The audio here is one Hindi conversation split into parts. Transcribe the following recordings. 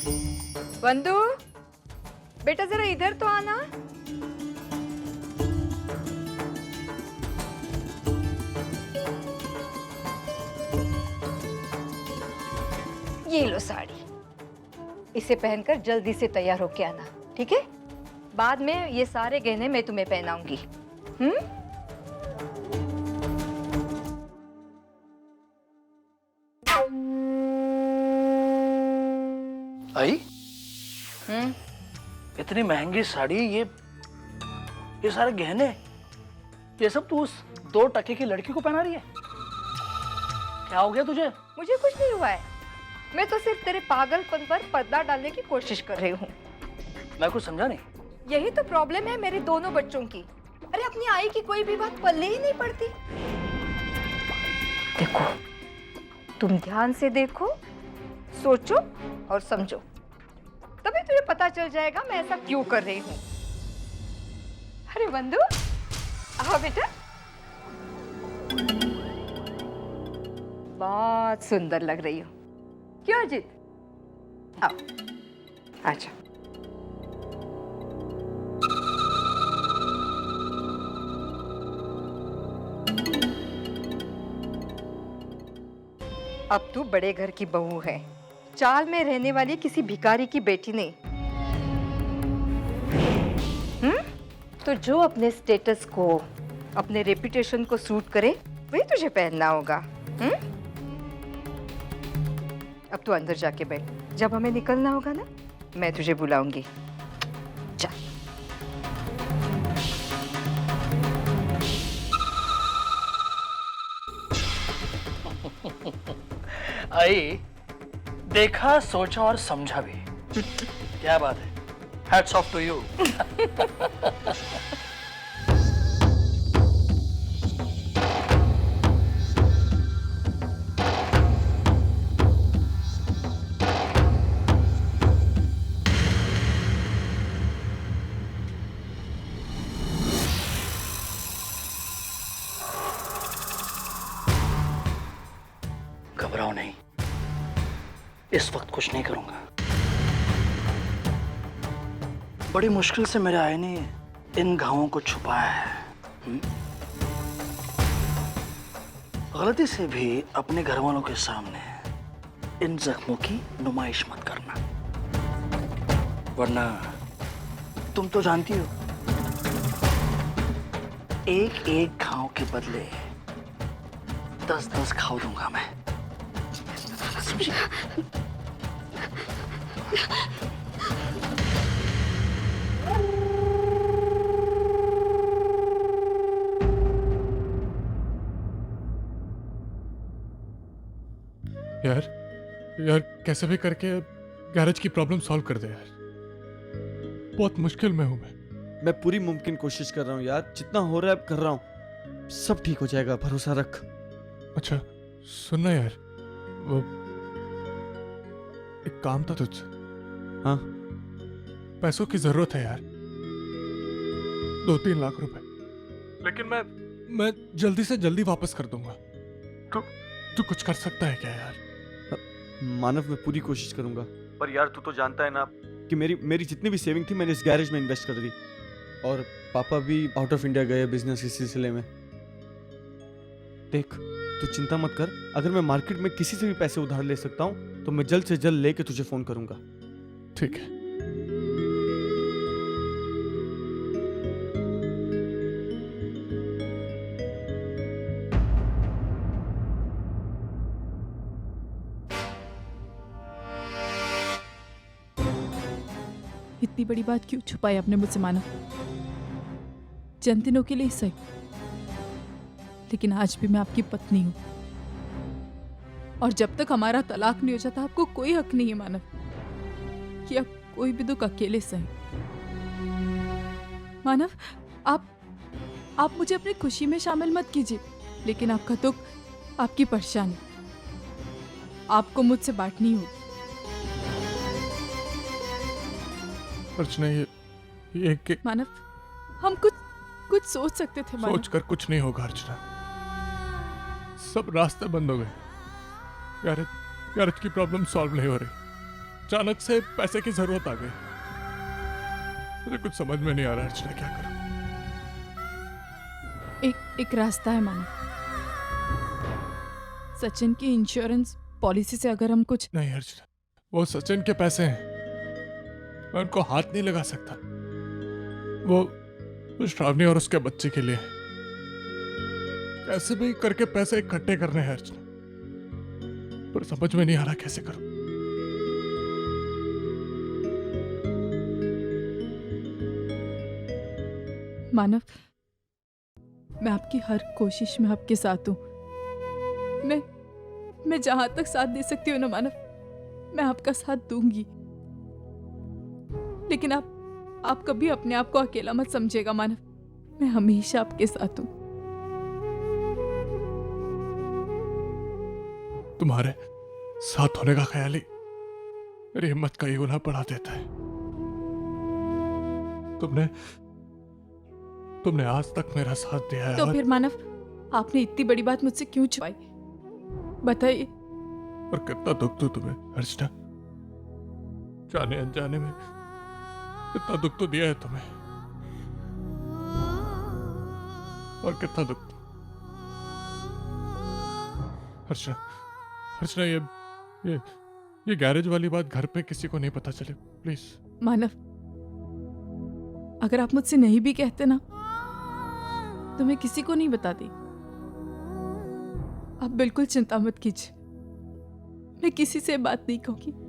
वंदू, बेटा जरा इधर तो आना। ये लो साड़ी, इसे पहनकर जल्दी से तैयार होके आना, ठीक है? बाद में ये सारे गहने मैं तुम्हें पहनाऊंगी। आई? इतनी महंगी साड़ी, ये सारे गहने, ये सब तू उस 2 टके की लड़की को पहना रही है? क्या हो गया तुझे? मुझे कुछ नहीं हुआ है, मैं तो सिर्फ तेरे पागलपन पर पर्दा डालने की कोशिश कर रही हूँ। मैं कुछ समझा नहीं। यही तो प्रॉब्लम है मेरे दोनों बच्चों की। अरे अपनी आई की कोई भी बात पल्ले ही नहीं पड़ती। देखो, तुम ध्यान से देखो, सोचो और समझो, तभी तुझे पता चल जाएगा मैं ऐसा क्यों कर रही हूँ। अरे बंधु, आओ बेटा। बहुत सुंदर लग रही हो। क्यों अजित? आओ, आजा। अब तू बड़े घर की बहू है, चाल में रहने वाली किसी भिखारी की बेटी नहीं। तो जो अपने स्टेटस को, अपने रेपुटेशन को सूट करे वही तुझे पहनना होगा। अब तू अंदर जाके बैठ, जब हमें निकलना होगा ना मैं तुझे बुलाऊंगी। जा। आई, देखा, सोचा और समझा भी। क्या बात है, हैट्स ऑफ टू यू। घबराओ नहीं, इस वक्त कुछ नहीं करूंगा। बड़ी मुश्किल से मेरे आए ने इन घावों को छुपाया है। गलती से भी अपने घर वालों के सामने इन जख्मों की नुमाइश मत करना, वरना तुम तो जानती हो, एक एक घाव के बदले 10-10 घाव दूंगा मैं। यार कैसे भी करके गैरेज की प्रॉब्लम सॉल्व कर दे यार, बहुत मुश्किल में हूं मैं पूरी मुमकिन कोशिश कर रहा हूँ यार, जितना हो रहा है कर रहा हूँ, सब ठीक हो जाएगा, भरोसा रख। अच्छा सुनना यार, वो एक काम था तुझसे। हाँ? पैसों की जरूरत है यार, 2-3 लाख रुपए, लेकिन मैं जल्दी से जल्दी वापस कर दूंगा। तू कुछ कर सकता है क्या यार? मानव, मैं पूरी कोशिश करूंगा, पर यार तू तो जानता है ना कि मेरी जितनी भी सेविंग थी मैंने इस गैरेज में इन्वेस्ट कर दी, और पापा भी आउट ऑफ इंडिया गए बिजनेस के सिलसिले में। देख, तू चिंता मत कर, अगर मैं मार्केट में किसी से भी पैसे उधार ले सकता हूँ तो मैं जल्द से जल्द लेके तुझे फोन करूंगा। ठीक है। इतनी बड़ी बात क्यों छुपाई आपने मुझसे मानव? चंद दिनों के लिए सही, लेकिन आज भी मैं आपकी पत्नी हूं, और जब तक हमारा तलाक नहीं हो जाता आपको कोई हक नहीं है मानव कि आप कोई भी दुख अकेले सही। मानव, आप मुझे अपनी खुशी में शामिल मत कीजिए, लेकिन आपका दुख, आपकी परेशानी आपको मुझसे बांटनी होगी। अर्चना, ये मानव, हम कुछ सोच सकते थे मानव। सोचकर कुछ नहीं होगा अर्चना, सब रास्ते बंद हो गए। गैरेज की प्रॉब्लम सॉल्व नहीं हो रही, अचानक से पैसे की जरूरत आ गई। मुझे कुछ समझ में नहीं आ रहा अर्चना, क्या करूं? एक रास्ता है मानो। सचिन की इंश्योरेंस पॉलिसी से अगर हम कुछ नहीं अर्चना, वो सचिन के पैसे हैं, मैं उनको हाथ नहीं लगा सकता। वो श्रावणी और उसके बच्चे के लिए कैसे भी करके पैसे इकट्ठे करने हैं अर्चना, पर समझ में नहीं आ रहा कैसे करूं। मानव, मैं आपकी हर कोशिश में आपके साथ हूं। मैं जहां तक साथ दे सकती हूँ ना मानव, मैं आपका साथ दूंगी। लेकिन आप कभी अपने आप को अकेला मत समझिएगा मानव, मैं हमेशा आपके साथ हूं। तुम्हारे साथ होने का ख्याल ही मेरी हिम्मत का ही गुना बढ़ा देता है। तुमने आज तक मेरा साथ दिया है। तो फिर मानव, आपने इतनी बड़ी बात मुझसे क्यों छुपाई, बताइए। और कितना दुख तो तुम्हें अर्चना, जाने अनजाने में कितना दुख तो दिया है तुम्हें, और कितना दुख। अर्चना, अर्चना, ये गैरेज वाली बात घर पे किसी को नहीं पता चले प्लीज। मानव, अगर आप मुझसे नहीं भी कहते ना तो मैं किसी को नहीं बताती। आप बिल्कुल चिंता मत कीजिए, मैं किसी से बात नहीं कहूंगी।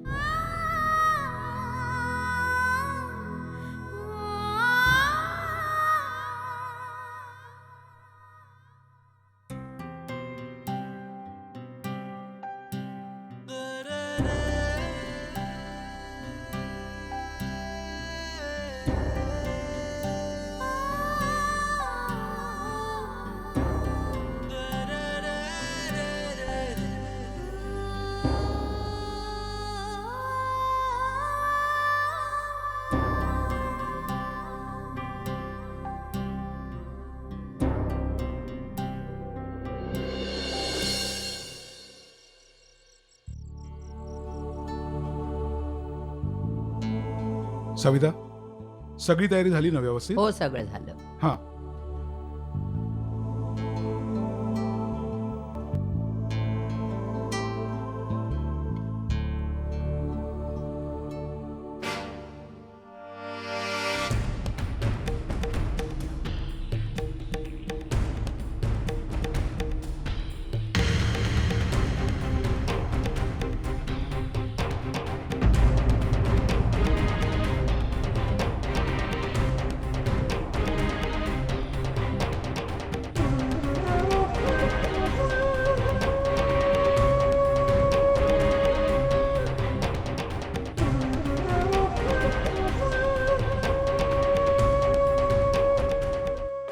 सविता, सगळी तयारी झाली ना व्यवस्थित? हो, सगळं झालं. हां.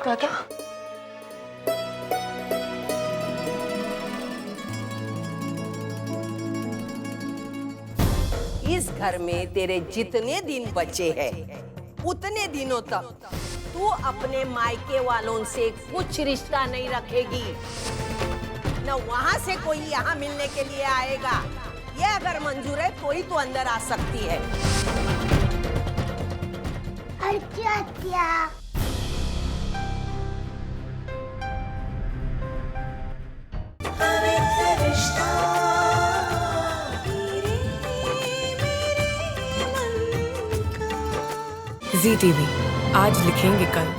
दादा, इस घर में तेरे जितने दिन बचे हैं उतने दिनों तक तू अपने मायके वालों से कुछ रिश्ता नहीं रखेगी, न वहां से कोई यहाँ मिलने के लिए आएगा। ये अगर मंजूर है तो ही तू अंदर आ सकती है। अच्छा, ZTV, आज लिखेंगे कल।